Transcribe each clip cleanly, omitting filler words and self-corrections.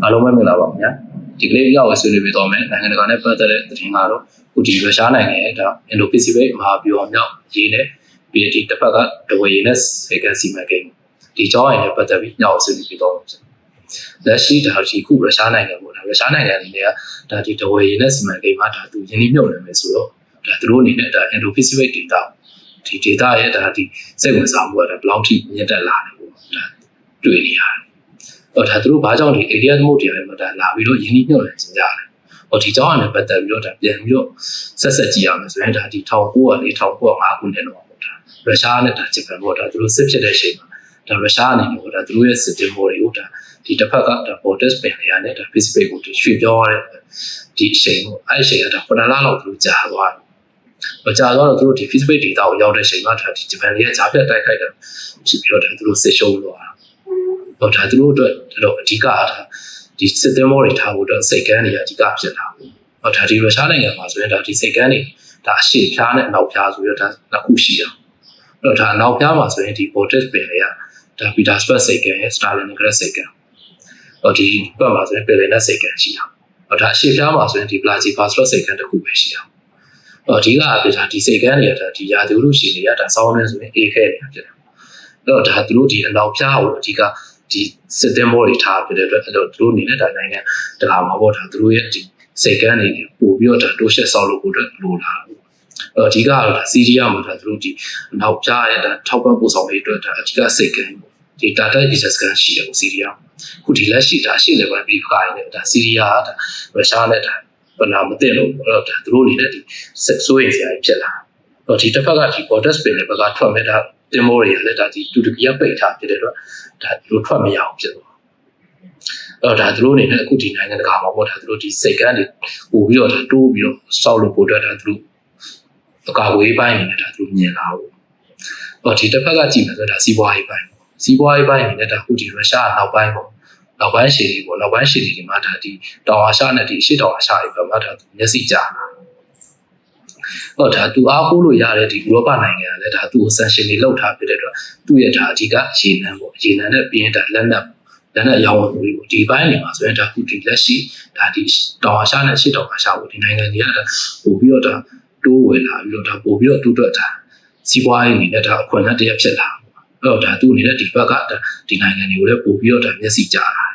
အားလုံးပဲမင်္ဂလာပါခင်ဗျာဒီကလေးရောက်ဆွေးနွေးပြီးတော့မယ်နိုင်ငံတကာနဲ့ပတ်သက်တဲ့သတင်းကတော့ခုဒီရုရှားနိုင်ငံရဲ့ဒါအင်ဒိုပစိဖိတ်မဟာဗျူဟာမြောက်ရေးနဲ့ပြီးဒီတစ်ဖက်ကဒဝေနဲ့စေကန်စီမံကိန်းဒီကြောင်းရည်နဲ့ပတ်သက်ပြီးညောက်ဆွေးနွေးပြီးတော့လက်ရှိဒါဒီခုရုရှားနိုင်ငံပေါ့ဒါရုရှားနိုင်ငံအနေနဲ့ဒါဒီဒဝေနဲ့စီမံကိန်းမှာဒါသူယင်းနှိမ့်မြုပ်နေမယ်ဆိုတော့ဒါသူတို့အနေနဲ့ဒါအင်ဒိုပစိဖိတ်ဒေသဒီ data ရဲ့ဒါဒီစိတ်ဝင်စားမှုကဒါဘယ်လောက်ထိမြင့်တက်လာတယ်ပေါ့ဒါတွေ့နေရတယ်။ဒါသူတို့ဘာကြောင့်ဒီ area သမုဒ္ဒရာတွေမှာဒါလာပြီးတော့ယင်းနှိမ့်မြုပ်နေကြတယ်။ဒီကြောင်းနဲ့ပတ်သက်ပြီးတော့ဒါပြန်ပြီးတော့ဆက်ကြည့်ရမယ်ဆိုရင်ဒါဒီ1904 1905ခုနှစ်တော့ပေါ့ဒါရုရှားနဲ့ဒါဂျပန်ပေါ့ဒါသူတို့စစ်ဖြစ်တဲ့အချိန်မှာဒါရုရှားအနေနဲ့ပေါ့ဒါသူတို့ရဲ့စစ်တင်မိုးတွေကိုဒါဒီတစ်ဖက်ကဒါ border span တွေနဲ့ဒါ Pacific ကိုရွှေ့ပြောရတဲ့ဒီအချိန်ပေါ့အဲ့အချိန်ကဒါ9လလောက်သူတို့ကြာသွားတယ်။ကြာတော့သူတို့ဒီ Pacific ဒေသကိုရောက်တဲ့အချိန်မှာဒါဒီဂျပန်ရဲ့ဂျာပြတ်တိုက်ခိုက်တာဖြစ်ပြီးတော့ဒါသူတို့စစ်ရှုံးသွားတာ။ဒါသူတို့အတွက်တော့အဓိကအားဒီစစ်တင်မိုးတွေထားဖို့တော့စိတ်ကန်းတွေအဓိကဖြစ်တာ။ဒါဒီရုရှားနိုင်ငံမှာဆိုရင်ဒါဒီစိတ်ကန်းတွေဒါအရှိဖြားနဲ့အနောက်ဖြားဆိုပြီးတော့ဒါနှစ်ခုရှိတာ။ဒါအနောက်ဖြားမှာဆိုရင်ဒီ border span တွေကဒါ Petersburg စိတ်ကန်းရဲ့ Stalingrad စိတ်ကန်းဒီဘက်မှာဆိုရင်ပြည်လည်နဲ့စိတ်ကန်းရှိတာဒါအရှိဖြားမှာဆိုရင်ဒီ Vladivostok စိတ်ကန်းတစ်ခုပဲရှိတာအဓိကအားဖြင့်ဒီစိတ်ကန်းတွေကဒီရာသီဥတုရှိနေရတာစောင်းနေဆိုရင်အေးခဲနေတာဖြစ်တယ်ဒါသူတို့ဒီအနောက်ဖြားကိုအဓိကဒီစစ်တင်မိုးတွေထားပြတဲ့အတွက်သူတို့အနေနဲ့ဒါနိုင်ငံတကာမှာပေါ့ဒါသူတို့ရဲ့ဒီစိတ်ကန်းတွေပို့ပြီးတော့ဒါတိုးရှက်ဆောက်လို့ကိုလိုလာအဓိကတော့ဒါစီးရီးယားမှာဒါသူတို့ဒီအနောက်ဖြားရဲ့ဒါထောက်ပံ့ပို့ဆောင်ရေးအတွက်ဒါအဓိကစိတ်ကန်းဒီ data access ကရှိတယ်စီးရီးယားခုဒီလက်ရှိဒါရှိတယ်ပဲပြီးခိုင်းတယ်ဒါစီးရီးယားဒါရုရှားနဲ့ဒါဘယ်နာမသိလို့ဒါသူတို့အနေနဲ့ဒီစိုးရိမ်စရာဖြစ်လာဒီတစ်ဖက်ကဒီ border span တွေဘက်ကထွက်မဲ့ဒါတင်မိုးတွေကလည်းဒါဒီတူတကီးပိတ်ထားဖြစ်တဲ့တော့ဒါသူတို့ထွက်မရအောင်ဖြစ်သွားဒါသူတို့အနေနဲ့အခုဒီနိုင်ငံတကာမှာပေါ့ဒါသူတို့ဒီစိတ်ကန်းတွေပို့ပြီးတော့ဒါတိုးပြီးတော့စောက်လို့ပို့တော့ဒါသူတို့အကာအကွယ်ပိုင်းနေနဲ့ဒါသူတို့မြင်လာဘူးဒီတစ်ဖက်ကကြည့်မယ်ဆိုတော့ဒါစီးပွားရေးပိုင်းစီးပွားရေးပိုင်းနဲ့ဒါခုဒီရုရှားနောက်ပိုင်းပေါ့နောက်ပိုင်းရှည်တွေပေါ့နောက်ပိုင်းရှည်တွေမှာဒါဒီတောင်အာရှနဲ့ဒီအရှေ့တောင်အာရှတွေပဲမှာဒါမျက်စိကြာဒါသူအားကိုးလို့ရတဲ့ဒီဥရောပနိုင်ငံကလည်းဒါသူ့ကို sanction တွေလောက်ထားပြတဲ့အတွက်သူ့ရဲ့ဒါအဓိကရေနံပေါ့ရေနံနဲ့ပြင်းတာလက်နက်ရောင်းဝယ်မှုတွေပေါ့ဒီပိုင်းတွေမှာဆိုရင်ဒါခုဒီလက်ရှိဒါဒီတောင်အာရှနဲ့အရှေ့တောင်အာရှပေါ့ဒီနိုင်ငံတွေကဒါပို့ပြီးတော့ဒါတိုးဝယ်လာပြီးတော့ဒါပို့ပြီးတော့တိုးတက်တာစီးပွားရေးအနေနဲ့ဒါအခွင့်အလမ်းတစ်ရပ်ဖြစ်လာဒါသူ့အနေနဲ့ဒီဘက်ကဒီနိုင်ငံတွေကိုလည်းပို့ပြီးတော့ဒါမျက်စိကြာလာ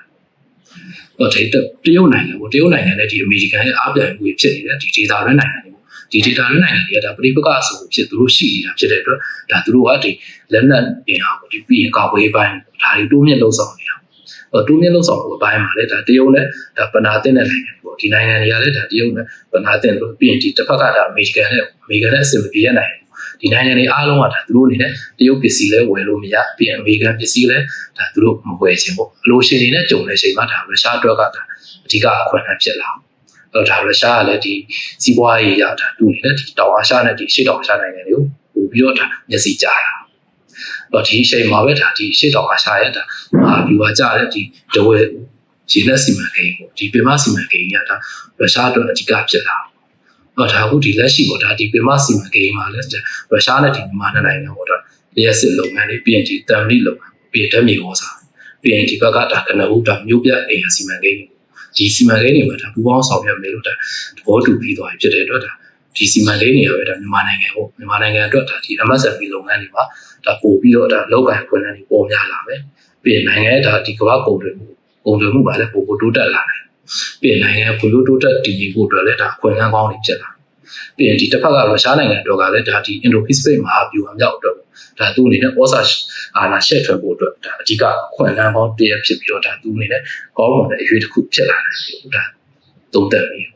တယ်တရုတ်နိုင်ငံပေါ့တရုတ်နိုင်ငံနဲ့ဒီအမေရိကန်ရဲ့အားပြိုင်မှုဖြစ်နေတဲ့ဒီဒေသတွင်းနိုင်ငံတွေဒီ data နဲ့နိုင်ငံတွေကဒါပရိပက္ခဆိုဖြစ်သူတို့ရှိနေတာဖြစ်တဲ့အတွက်ဒါသူတို့ကဒီလက်နက်အင်အားပေါ့ဒီပြည်ကာကွယ်ပိုင်းဒါတွေတိုးမြင့်လှုပ်ဆောင်နေတာတိုးမြင့်လှုပ်ဆောင်မှုအပိုင်းမှာလည်းဒါတရုတ်နဲ့ဒါပနာတင်တဲ့နိုင်ငံပေါ့ဒီနိုင်ငံတွေကလည်းဒါတရုတ်နဲ့ပနာတင်လို့ပြီးရင်ဒီတစ်ဖက်ကဒါအမေရိကန်နဲ့အဆင်မပြေတဲ့နိုင်ငံဒီနိုင်ငံတွေအားလုံးကဒါသူတို့အနေနဲ့တရုတ်ပစ္စည်းလဲဝယ်လို့မရပြီးအမေရိကန်ပစ္စည်းလဲဒါသူတို့မဝယ်ချင်ပေါ့အလိုရှင်တွေနဲ့ကြုံတဲ့အချိန်မှာဒါရုရှားအတွက်ကဒါအဓိကအခွင့်အရေးဖြစ်လာဒါရုရှားကလည်းဒီစီးပွားရေးရတာသူနေတဲ့ဒီတောင်အာရှနဲ့ဒီရှေ့တောင်အာရှနိုင်ငံတွေကိုပို့ပြီးတော့ဒါမျက်စိကြာတာဒီအချိန်မှာပဲဒါဒီရှေ့တောင်အာရှရဲ့ဒါဗျူဟာကျတဲ့ဒီဒဝဲရေနက်စီမံကိန်းပေါ့ဒီပင်မစီမံကိန်းကဒါရုရှားအတွက်အဓိကဖြစ်လာဒါအခုဒီလက်ရှိပေါ့ဒါဒီပင်မစီမံကိန်းမှာလည်းရုရှားနဲ့ဒီမြန်မာနိုင်ငံပေါ့ဒါလျှက်စစ်လုပ်ငန်းတွေပြီးရင်ဒီတမ်လီလုပ်ငန်းပြီးဓာတ်မြေဩဇာပြီးရင်ဒီဘက်ကဒါကနဦးဒါမြို့ပြအိမ်ယာစီမံကိန်းဒီစီမံကိန်းတွေမှာဒါပူပေါင်းဆောင်ရွက်မယ်လို့ဒါသဘောတူပြီးသွားပြီဖြစ်တဲ့အတွက်ဒါဒီစီမံကိန်းတွေပဲဒါမြန်မာနိုင်ငံပေါ့မြန်မာနိုင်ငံအတွက်ဒါဒီ MSME လုပ်ငန်းတွေမှာဒါပို့ပြီးတော့ဒါလောက်ကိုင်ခွင့်တွေပေါ်များလာမယ်ပြီးရင်နိုင်ငံရဲ့ဒါဒီကမ္ဘာကုန်သွယ်မှုပါလဲပို့တိုးတက်လာတယ်ပြီးရင်နိုင်ငံဖွံ့ဖြိုးတိုးတက်တည်ငြိမ်ဖို့အတွက်လည်းဒါအခွင့်အလမ်းကောင်းတွေဖြစ်လာပြီးရင်ဒီတစ်ဖက်ကရုရှားနိုင်ငံအတွက်ကလည်းဒါဒီအင်ဒိုပစိဖိတ်မဟာဗျူဟာမြောက်အတွက်ဒါသူ့အနေနဲ့ဩဇာအာဏာရှက်ထွက်ဖို့အတွက်ဒါအဓိကအခွင့်အလမ်းကောင်းတည်းဖြစ်ပြီးတော့ဒါသူ့အနေနဲ့ကောင်းမွန်တဲ့အရွေးတစ်ခုဖြစ်လာတယ်ဒါသုံးသပ်ပြီး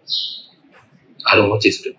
အားလုံးကိုကျေးဇူးတင်